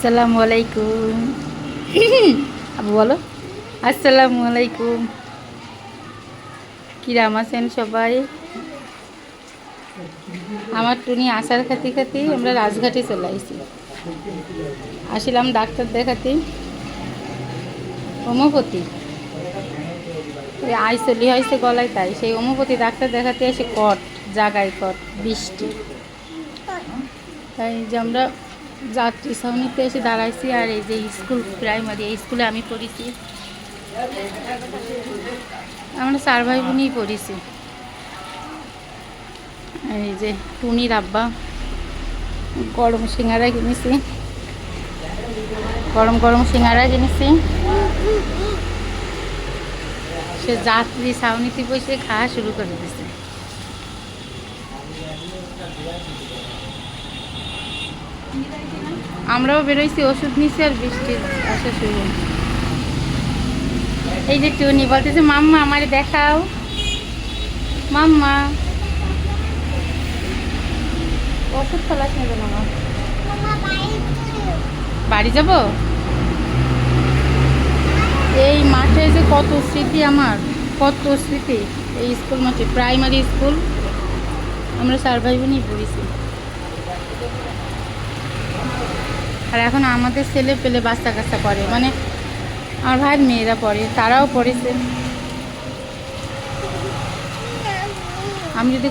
আসসালামু আলাইকুম। আবু বলো আসসালামু আলাইকুম। কিরাম আছেন সবাই? আমার টুনি আসার খাতি খাতি আমরা রাজঘাটে চলে আসছি। আসিলাম ডাক্তার দেখাতে, হোমিওপ্যাথি। ওই আইসলি হয়েছে গলায়, তাই সেই হোমিওপ্যাথি ডাক্তার দেখাতে এসে জাগায় বৃষ্টি। তাই যে আমরা যাত্রী ছাউনিতে এসে দাঁড়াইছি। আর এই যে স্কুল, প্রাইমারি এই স্কুলে আমি পড়েছি। আমরা 4 ভাই বোনই পড়েছি। এই যে টুনির আব্বা গরম সিঙ্গারা কিনেছি, গরম গরম সিঙ্গারা কিনেছি। সে যাত্রী ছাউনিতে বসে খাওয়া শুরু করে দিয়েছে। আমরাও বেরোইছি, ওষুধ নিছি আর বৃষ্টির আসা শুরু। এই যে টুনি বলতেছে মাম্মা আমারে দেখাও, মাম্মা ওষুধ ফেলাস নেবে না। আমার বাড়ি যাব। এই মাঠে যে কত স্মৃতি, আমার কত স্মৃতি। এই স্কুল মাঠে, প্রাইমারি স্কুল, আমরা 4 ভাই বোনই পড়েছি। আর এখন আমাদের ছেলে পেলে বাচ্চা কাচ্চা পড়ে, মানে আমার ভাইয়ের মেয়েরা পড়ে, তারাও পড়েছে। আমি যদি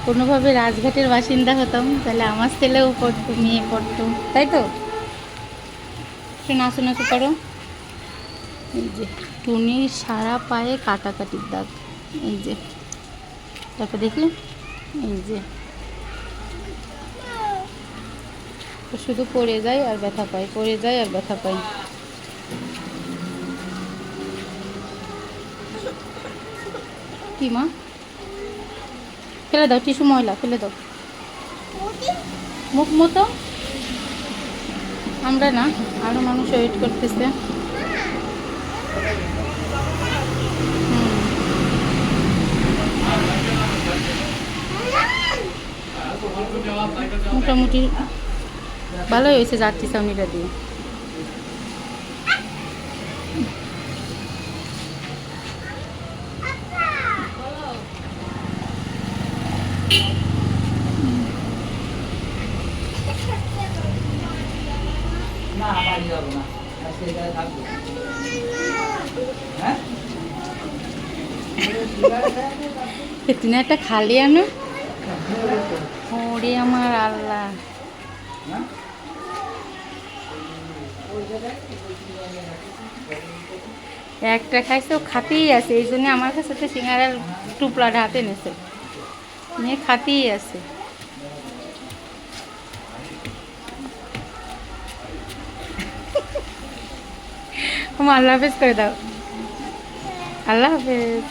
কোনোভাবে রাজঘাটের বাসিন্দা হতাম, তাহলে আমার ছেলেও পড়তো, মেয়ে পড়তো, তাই তো? একটু নাচু নাচু করো। এই যে টুনির সারা পায়ে কাটাকাটির দাগ, এই যে। তারপর দেখি, এই যে শুধু পড়ে যায় আর ব্যথা পায়, পড়ে যায় আর ব্যথা পায়। কি মা, ফেলে দাও, টিস্যু ময়লা ফেলে দাও। মুখ মতো আমরা না, আরো মানুষ ওয়েট করতেছে। মোটামুটি ভালোই হয়েছে যাত্রী ছাউনিটা দিয়ে। তুমি একটা খালি আনো। ওরে আমার আল্লাহ, একটা খাইছে, ও খাতেই আছে। এই জন্য আমার কাছে তো সিঙ্গারার টুপলাটা হাতে নেছে, নিয়ে খাতেই আছে। আল্লাহ হাফেজ করে দাও। আল্লাহ হাফেজ।